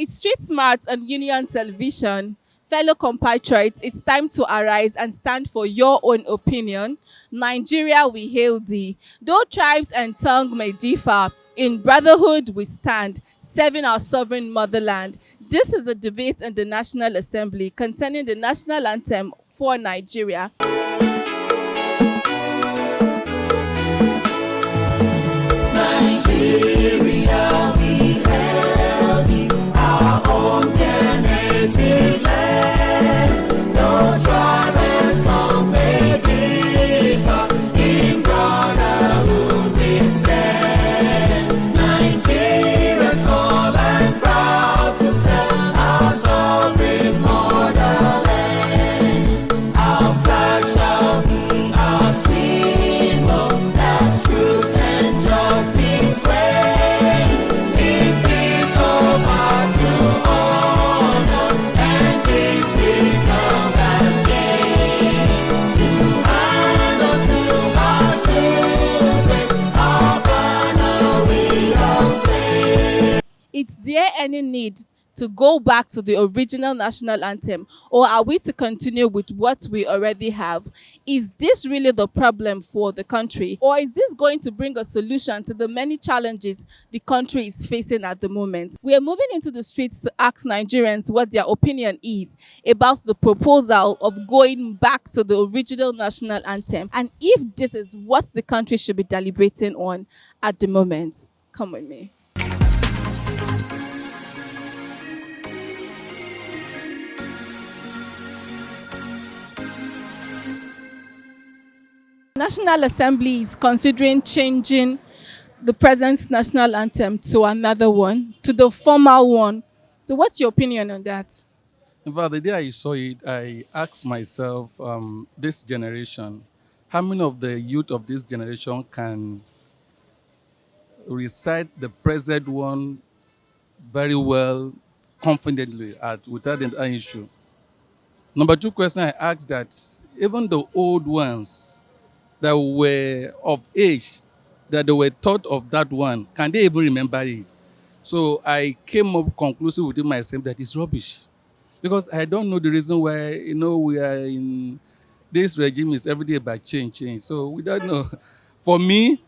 It's Street Smarts on Union Television. Fellow compatriots, it's time to arise and stand for your own opinion. Nigeria, we hail thee. Though tribes and tongue may differ, in brotherhood we stand, serving our sovereign motherland. This is a debate in the National Assembly concerning the national anthem for Nigeria. Nigeria, we hail thee, our own dear native land. No tribe and tongue may differ, in brotherhood we stand. Nigeria's all and proud to serve our sovereign motherland. Our flag shall be our symbol, that truth and justice reign. In peace, hope, heart to honor, and this we come as gain. To hand unto our children, our banner we have saved. Is there any need to go back to the original national anthem, or are we to continue with what we already have? Is this really the problem for the country, or is this going to bring a solution to the many challenges the country is facing at the moment? We are moving into the streets to ask Nigerians what their opinion is about the proposal of going back to the original national anthem, and if this is what the country should be deliberating on at the moment. Come with me. National Assembly is considering changing the present national anthem to another one, to the formal one. So what's your opinion on that? In fact, the day I saw it, I asked myself, this generation, how many of the youth of this generation can recite the present one very well, confidently, without an issue? Number two question I asked that even the old ones that were of age, that they were taught of that one, can they even remember it? So I came up conclusive within myself that it's rubbish. Because I don't know the reason why, we are in this regime is every day by change. So we don't know. For me,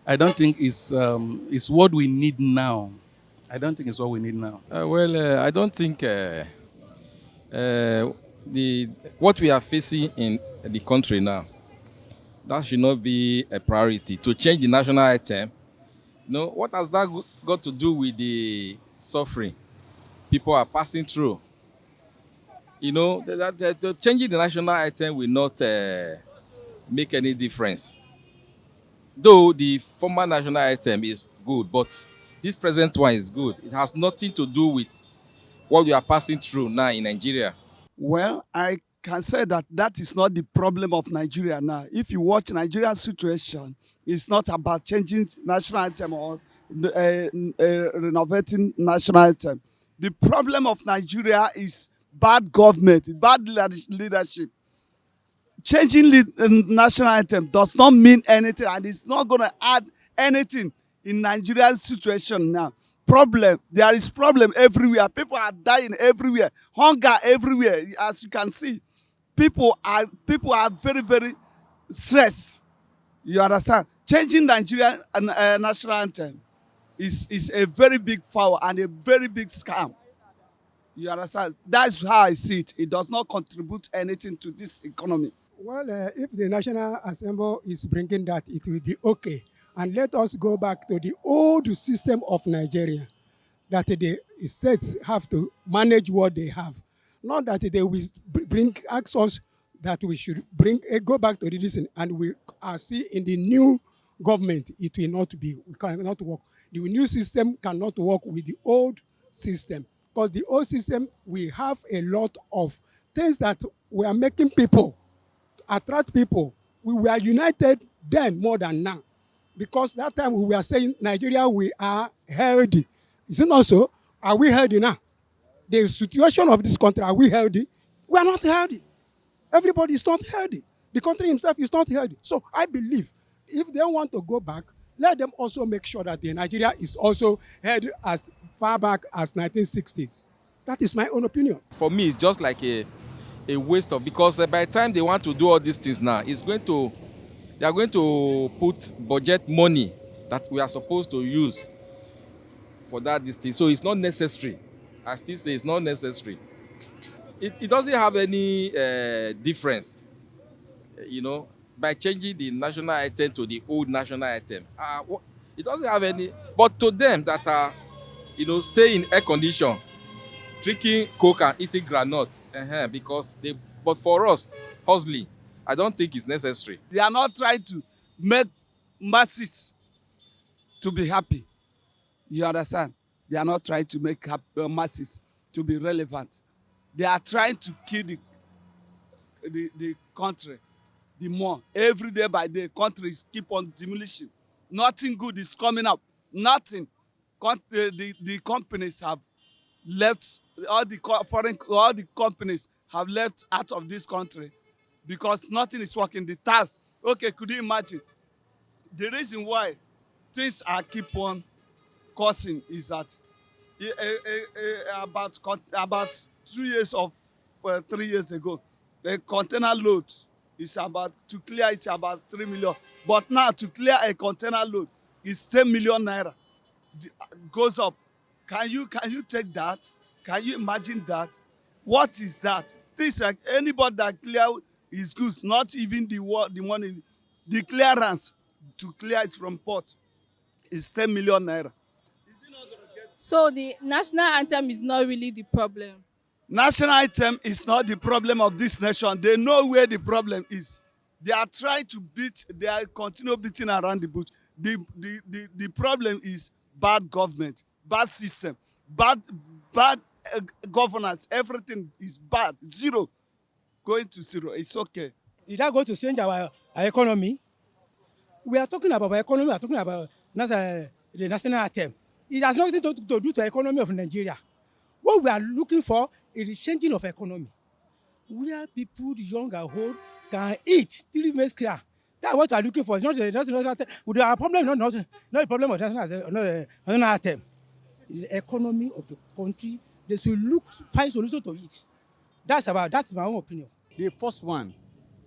I don't think it's what we need now. I don't think it's what we need now. I don't think what we are facing in the country now, that should not be a priority. To change the national anthem, what has that got to do with the suffering people are passing through? Changing the national anthem will not make any difference. Though the former national anthem is good, but this present one is good. It has nothing to do with what we are passing through now in Nigeria. Well, I can say that is not the problem of Nigeria now. If you watch Nigeria's situation, it's not about changing national anthem or renovating national anthem. The problem of Nigeria is bad government, bad leadership. Changing national anthem does not mean anything, and it's not going to add anything in Nigeria's situation now. There is problem everywhere. People are dying everywhere. Hunger everywhere, as you can see. People are very, very stressed. You understand? Changing Nigerian national anthem is a very big foul and a very big scam. You understand? That's how I see it. It does not contribute anything to this economy. Well, if the National Assembly is bringing that, it will be okay. And let us go back to the old system of Nigeria, that the states have to manage what they have. Not that they will ask us that we should go back to the listen, and we are see in the new government, it will not be, we cannot work. The new system cannot work with the old system, because the old system, we have a lot of things that we are making people, attract people. We were united then more than now, because that time we were saying, Nigeria, we are healthy. Is it not so? Are we healthy now? The situation of this country, are we healthy? We are not healthy. Everybody is not healthy. The country itself is not healthy. So I believe if they want to go back, let them also make sure that the Nigeria is also held as far back as 1960s. That is my own opinion. For me, it's just like a waste of, because by the time they want to do all these things now, they are going to put budget money that we are supposed to use for this thing. So it's not necessary. I still say it's not necessary. It doesn't have any difference, by changing the national item to the old national item. It doesn't have any. But to them that are, stay in air condition, drinking coke and eating groundnuts, but for us, hustling, I don't think it's necessary. They are not trying to make masses to be happy. You understand? They are not trying to make masses to be relevant. They are trying to kill the country. The more every day by day, countries keep on diminishing. Nothing good is coming up. Nothing. The companies have left. All the companies have left out of this country because nothing is working. The task. Okay, could you imagine? The reason why things are keep on causing is that about 2 years or 3 years ago, the container load is to clear it about 3 million. But now to clear a container load is 10 million naira. Goes up. Can you take that? Can you imagine that? What is that? Things like anybody that clear his goods, not even the money, the clearance to clear it from port is 10 million naira. So the national anthem is not really the problem. National anthem is not the problem of this nation. They know where the problem is. They are trying to they are continue beating around the bush. The problem is bad government, bad system, bad governance. Everything is bad. Zero. Going to zero. It's okay. Is that going to change our economy? We are talking about our economy. We are talking about the national anthem. It has nothing to do to the economy of Nigeria. What we are looking for is the changing of economy, where people, young and old, can eat till it makes clear. That's what we are looking for. It's not the national anthem. Our problem is not the problem of national anthem. The economy of the country, they should find solution to it. That's my own opinion. The first one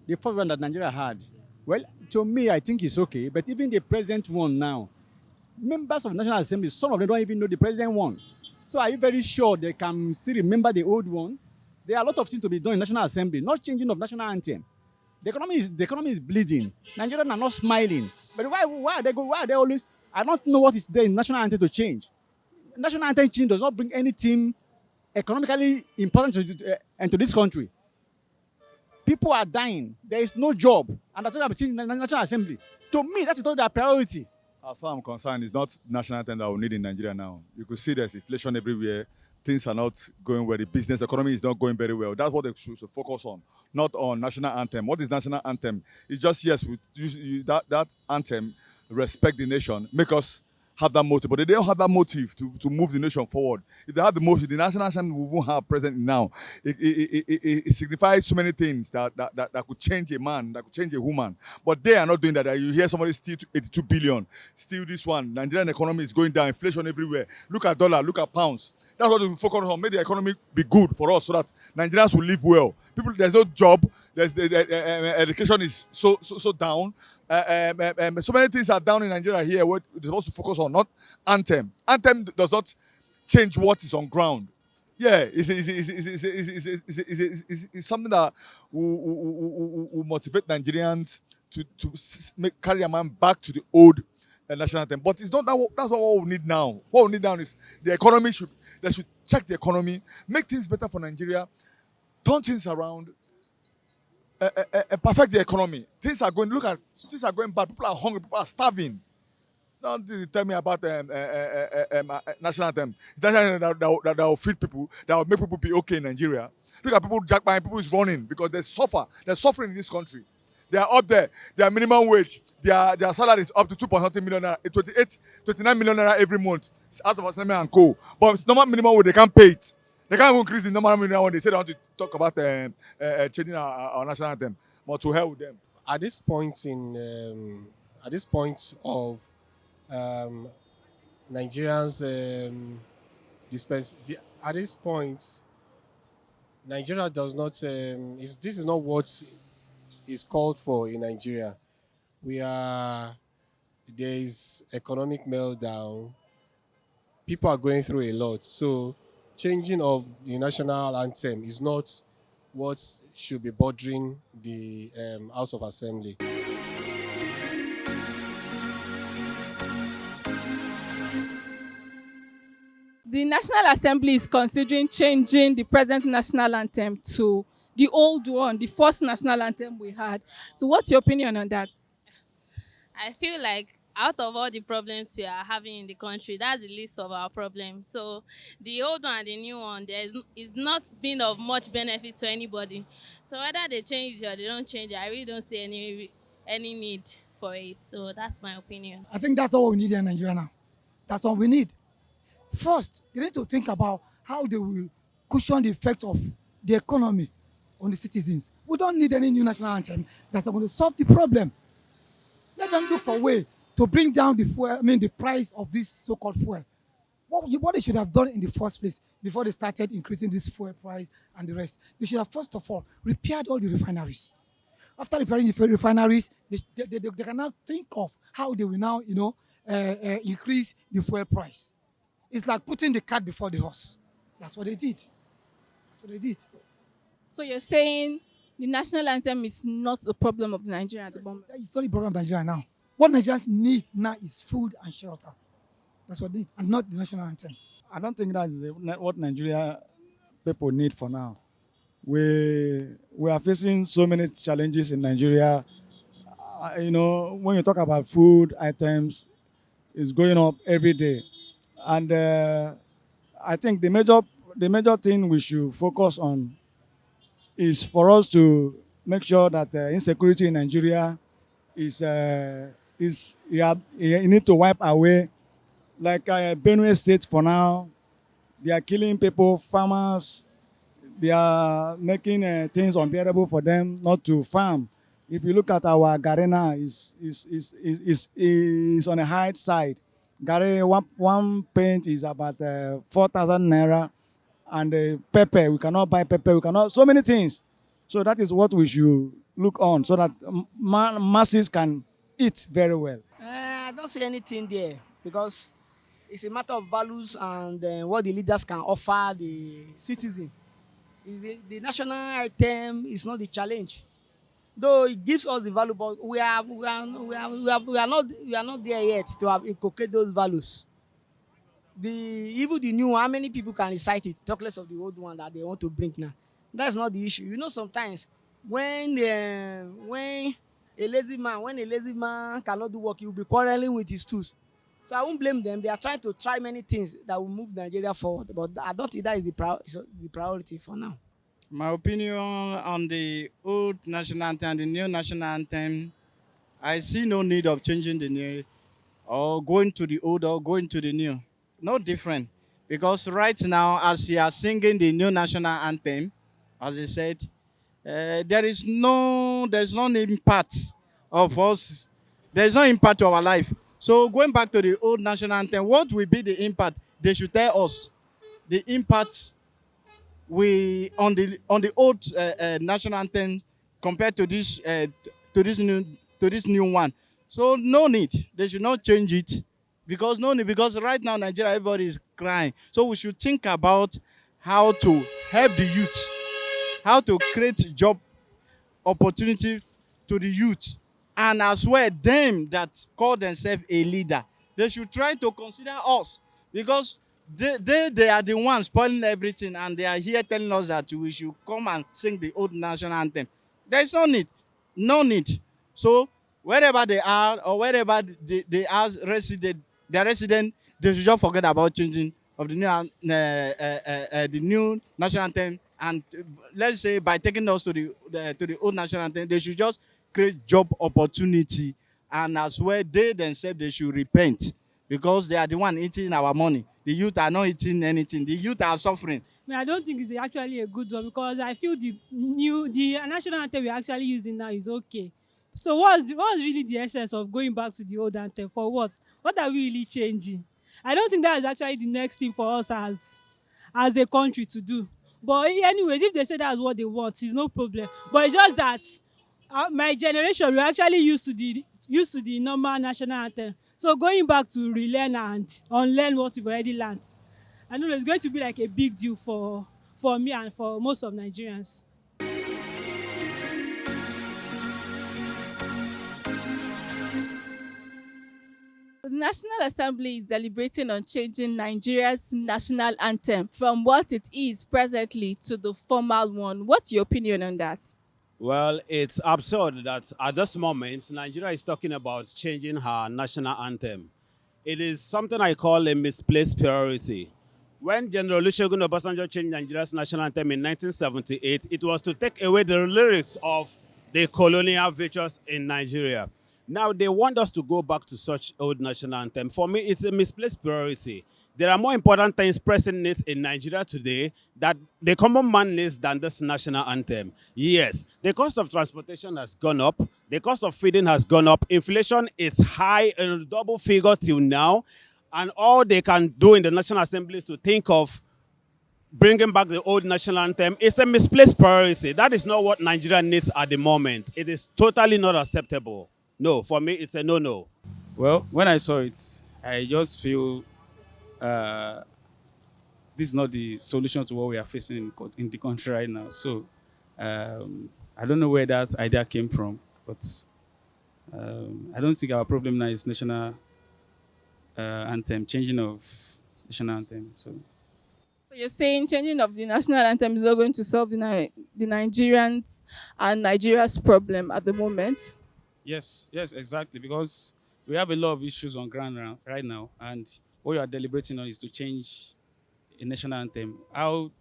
that Nigeria had, well, to me, I think it's okay. But even the present one now, members of the National Assembly, some of them don't even know the present one. So are you very sure they can still remember the old one? There are a lot of things to be done in National Assembly, not changing of national anthem. The economy is bleeding. Nigerians are not smiling. But why are they always? I don't know what is there in national anthem to change. National anthem change does not bring anything economically important into this country. People are dying. There is no job, and that's why I'm changing the National Assembly. To me, that's not their priority. As far as I'm concerned, it's not national anthem that we need in Nigeria now. You could see there's inflation everywhere. Things are not going well. The business economy is not going very well. That's what they should focus on, not on national anthem. What is national anthem? It's just, yes, that anthem, respect the nation, make us have that motive. But they don't have that motive to move the nation forward. If they have the motive, the national anthem we won't have present now. It signifies so many things that could change a man, that could change a woman. But they are not doing that. You hear somebody steal 82 billion, steal this one. Nigerian economy is going down, inflation everywhere. Look at dollar, look at pounds. That's what we focus on. Make the economy be good for us so that Nigerians will live well. People, there's no job. Education is so down. So many things are down in Nigeria here. What they're supposed to focus on, not anthem. Anthem does not change what is on ground. Yeah, it's something that will motivate Nigerians to carry a man back to the old national anthem. But it's not that. That's not what we need now. What we need now is the economy they should check the economy, make things better for Nigeria, turn things around. Perfect the economy. Things are going bad. People are hungry. People are starving. Don't tell me about national anthem. That will feed people. That will make people be okay in Nigeria. Look at people jackpotting. People is running because they suffer. They're suffering in this country. They are up there. Their minimum wage. Their salary is up to 2.something million naira. 29 million naira every month. As of Assembly and Co. But normal minimum wage they can't pay it. They can't even increase the normal minimum when they say they want to talk about changing our national anthem. But to hell with them. At this point of um, Nigerians at this point, Nigeria does not. This is not what is called for in Nigeria. We are There is economic meltdown. People are going through a lot. So, changing of the national anthem is not what should be bothering the House of Assembly. The National Assembly is considering changing the present national anthem to the old one, the first national anthem we had. So, what's your opinion on that? I feel like out of all the problems we are having in the country, that's the least of our problems. So the old one and the new one, is not been of much benefit to anybody. So whether they change it or they don't change it, I really don't see any need for it. So that's my opinion. I think that's all we need in Nigeria now. That's all we need. First, they need to think about how they will cushion the effect of the economy on the citizens. We don't need any new national anthem that's going to solve the problem. Let them look for a way to bring down the price of this so-called fuel. What they should have done in the first place before they started increasing this fuel price and the rest, they should have first of all repaired all the refineries. After repairing the refineries, they can now think of how they will now, increase the fuel price. It's like putting the cart before the horse. That's what they did. So you're saying the national anthem is not a problem of Nigeria at the moment? It's not a problem of Nigeria now. What Nigerians need now is food and shelter. That's what they need, and not the national anthem. I don't think that is what Nigeria people need for now. We are facing so many challenges in Nigeria. When you talk about food items, it's going up every day. And I think the major thing we should focus on is for us to make sure that insecurity in Nigeria you need to wipe away. Like Benue State for now, they are killing people, farmers. They are making things unbearable for them not to farm. If you look at our Garena, is on a high side. Gare, one paint is about 4,000 naira, and pepper, we cannot buy pepper, so many things. So that is what we should look on, so that masses can eat very well. I don't see anything there, because it's a matter of values and what the leaders can offer the citizen. The national item is not the challenge, though it gives us the value, but we are not there yet to have inculcate those values. Even the new one, how many people can recite it? Talk less of the old one that they want to bring now. That's not the issue. Sometimes when a lazy man cannot do work, he will be quarreling with his tools. So I won't blame them. They are trying to try many things that will move Nigeria forward, but I don't think that is the priority for now. My opinion on the old national anthem and the new national anthem, I see no need of changing the new or going to the old or going to the new. No different. Because right now, as you are singing the new national anthem, as I said, there's no impact of us. There's no impact to our life. So going back to the old national anthem, what will be the impact? They should tell us the impact on the old national anthem compared to this new one. So no need. They should not change it because right now Nigeria, everybody is crying. So we should think about how to help the youth, how to create job opportunity to the youth, and as well them that call themselves a leader. They should try to consider us, because they are the ones spoiling everything, and they are here telling us that we should come and sing the old national anthem. There is no need. So wherever they are or wherever they are resident, they should just forget about changing of the new national anthem, and let's say by taking us to the old national anthem, they should just create job opportunity, and as well they themselves, they should repent, because they are the one eating our money. The youth are not eating anything. The youth are suffering. I don't think it's actually a good one, because I feel the national anthem we're actually using now is okay. So what's really the essence of going back to the old anthem? For what? What are we really changing? I don't think that is actually the next thing for us as a country to do. But anyways, if they say that's what they want, it's no problem. But it's just that my generation, we're actually used to the normal national anthem. So going back to relearn and unlearn what we've already learned, I know it's going to be like a big deal for me and for most of Nigerians. The National Assembly is deliberating on changing Nigeria's national anthem from what it is presently to the formal one. What's your opinion on that? Well, it's absurd that at this moment, Nigeria is talking about changing her national anthem. It is something I call a misplaced priority. When General Olusegun Obasanjo changed Nigeria's national anthem in 1978, it was to take away the lyrics of the colonial virtues in Nigeria. Now they want us to go back to such old national anthem. For me, it's a misplaced priority. There are more important things pressing needs in Nigeria today that the common man needs than this national anthem. Yes, the cost of transportation has gone up. The cost of feeding has gone up. Inflation is high in a double figure till now. And all they can do in the National Assembly is to think of bringing back the old national anthem. It's a misplaced priority. That is not what Nigeria needs at the moment. It is totally not acceptable. No, for me, it's a no-no. Well, when I saw it, I just feel this is not the solution to what we are facing in the country right now. So I don't know where that idea came from, but I don't think our problem now is national anthem, changing of national anthem. So you're saying changing of the national anthem is not going to solve the Nigerians and Nigeria's problem at the moment? yes, exactly, because we have a lot of issues on ground right now, and what you are deliberating on is to change a national anthem. What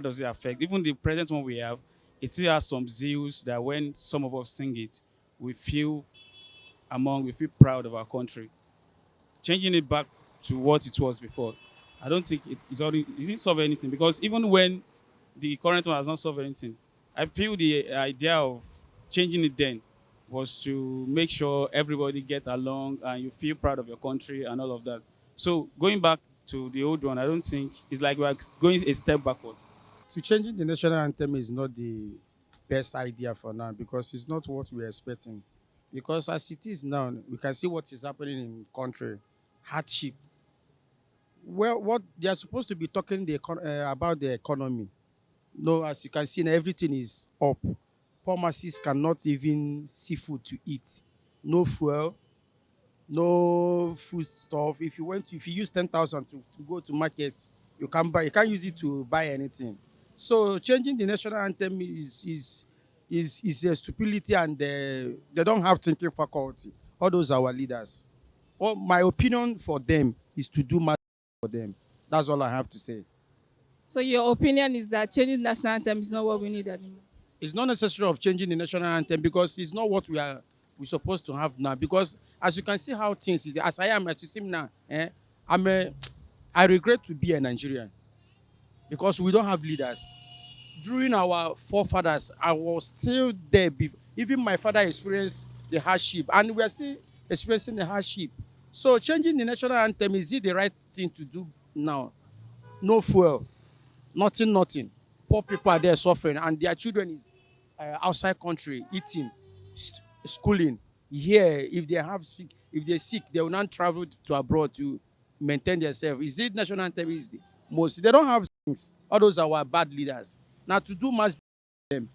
does it affect? Even the present one we have, it still has some zeals that when some of us sing it, we feel proud of our country. Changing it back to what it was before, I don't think it didn't solve anything, because even when the current one has not solved anything, I feel the idea of changing it then was to make sure everybody get along and you feel proud of your country and all of that. So going back to the old one, I don't think it's like we're going a step backward. To changing the national anthem is not the best idea for now because it's not what we're expecting. Because as it is now, we can see what is happening in the country. Hardship. Well, what they are supposed to be talking about the economy. No, as you can see, now everything is up. Poor masses cannot even see food to eat. No fuel, no food stuff. If you use 10,000 to go to market, you can't use it to buy anything. So changing the national anthem is a stupidity, and they don't have thinking faculty. All those are our leaders. Well, my opinion for them is to do much for them. That's all I have to say. So your opinion is that changing the national anthem is not what we need anymore? It's not necessary of changing the national anthem because it's not what we're supposed to have now. Because as you can see how things is, as I am at system now, I regret to be a Nigerian because we don't have leaders. During our forefathers, I was still there. Even my father experienced the hardship, and we are still experiencing the hardship. So changing the national anthem, is it the right thing to do now? No fuel, nothing. Poor people are there suffering, and their children is outside country eating, schooling. Here, if they're sick, they will not travel to abroad to maintain themselves. Is it national anthem is the most? They don't have things. All those are our bad leaders. Now to do mass them,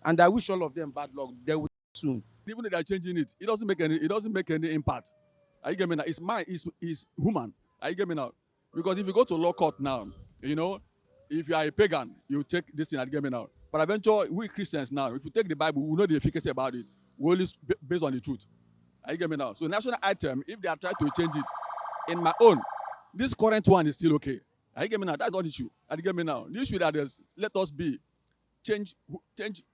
and I wish all of them bad luck. They will soon. Even if they're changing it, it doesn't make any impact. Are you getting me now? It's human. Are you getting me now? Because if you go to law court now, if you are a pagan, you take this thing and get me now. But eventually, we Christians now, if you take the Bible, we know the efficacy about it. We only based on the truth. Are you getting me now? So national item, if they are trying to change it, in my own, this current one is still okay. Are you getting me now? That's not the issue. Are you getting me now? The issue that is, let us change,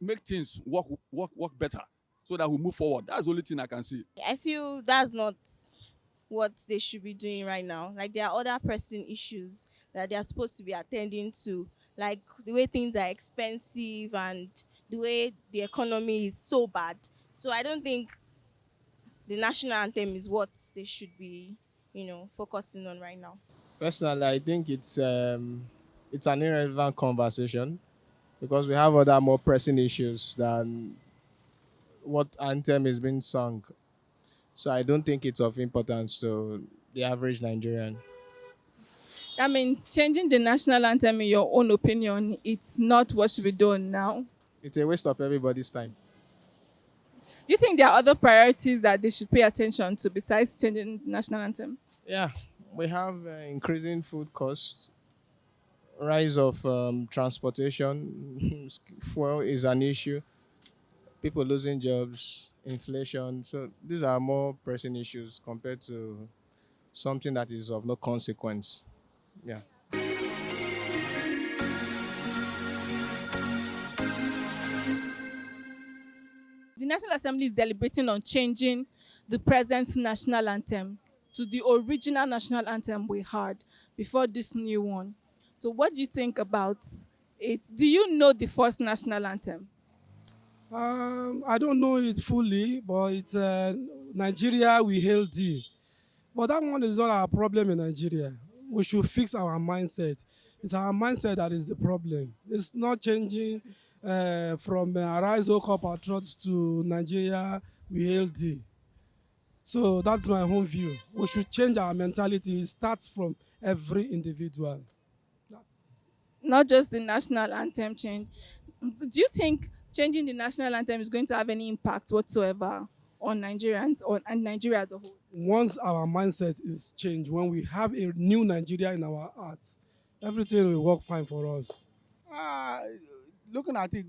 make things work better so that we move forward. That's the only thing I can see. I feel that's not what they should be doing right now. Like, there are other pressing issues that they are supposed to be attending to, like the way things are expensive and the way the economy is so bad. So I don't think the national anthem is what they should be, focusing on right now. Personally, I think it's an irrelevant conversation because we have other more pressing issues than what anthem is being sung. So I don't think it's of importance to the average Nigerian. That means changing the national anthem, in your own opinion, it's not what should be done now. It's a waste of everybody's time. Do you think there are other priorities that they should pay attention to besides changing the national anthem? Yeah, we have increasing food costs, rise of transportation, fuel is an issue, people losing jobs, inflation. So these are more pressing issues compared to something that is of no consequence. Yeah. The National Assembly is deliberating on changing the present national anthem to the original national anthem we had before this new one. So, what do you think about it? Do you know the first national anthem? I don't know it fully, but it's Nigeria, we hail thee. But that one is not our problem in Nigeria. We should fix our mindset. It's our mindset that is the problem. It's not changing from Arise, O Compatriots to Nigeria, we hail thee. So that's my own view. We should change our mentality. It starts from every individual. Not just the national anthem change. Do you think changing the national anthem is going to have any impact whatsoever on Nigerians and Nigeria as a whole? Once our mindset is changed, when we have a new Nigeria in our hearts, everything will work fine for us. Looking at it,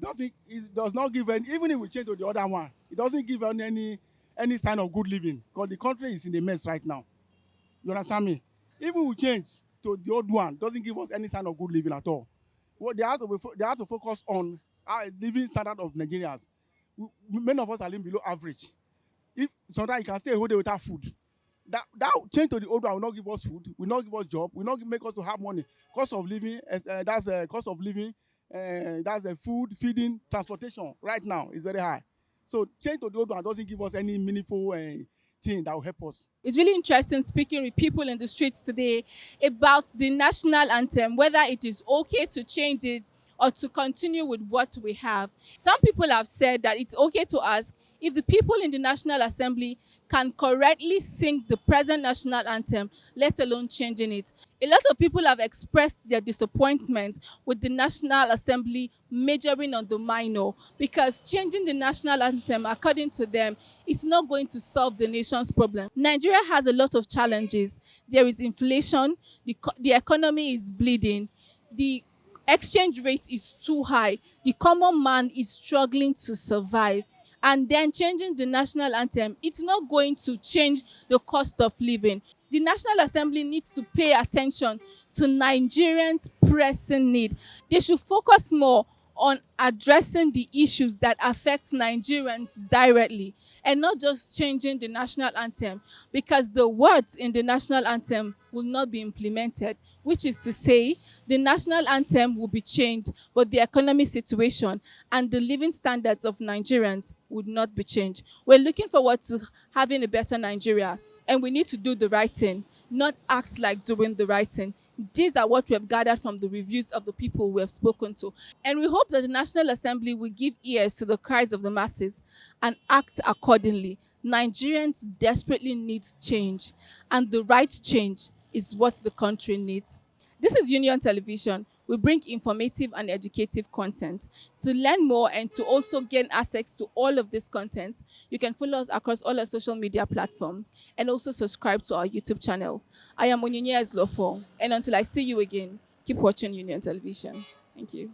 it does not give any, even if we change to the other one, it doesn't give any sign of good living because the country is in a mess right now. You understand me? Even we change to the old one, doesn't give us any sign of good living at all. What they have to focus on our living standard of Nigerians. Many of us are living below average. If sometimes you can stay a whole day without food, that change to the old one will not give us food, will not give us job, will not make us to have money. Cost of living, that's cost of living. That's food, feeding, transportation right now is very high. So change to the old one doesn't give us any meaningful thing that will help us. It's really interesting speaking with people in the streets today about the national anthem, whether it is okay to change it or to continue with what we have. Some people have said that it's okay to ask if the people in the National Assembly can correctly sing the present national anthem, let alone changing it. A lot of people have expressed their disappointment with the National Assembly majoring on the minor because changing the national anthem, according to them, is not going to solve the nation's problem. Nigeria has a lot of challenges. There is inflation, the economy is bleeding, the exchange rate is too high, the common man is struggling to survive. And then changing the national anthem, it's not going to change the cost of living. The National Assembly needs to pay attention to Nigerians' pressing need. They should focus more on addressing the issues that affect Nigerians directly and not just changing the national anthem, because the words in the national anthem will not be implemented, which is to say the national anthem will be changed, but the economic situation and the living standards of Nigerians would not be changed. We're looking forward to having a better Nigeria, and we need to do the right thing, not act like doing the right thing. These are what we have gathered from the reviews of the people we have spoken to. And we hope that the National Assembly will give ears to the cries of the masses and act accordingly. Nigerians desperately need change, and the right change is what the country needs. This is Union Television. We bring informative and educative content. To learn more and to also gain access to all of this content, you can follow us across all our social media platforms and also subscribe to our YouTube channel. I am Onyinye Eslofo, and until I see you again, keep watching Union Television. Thank you.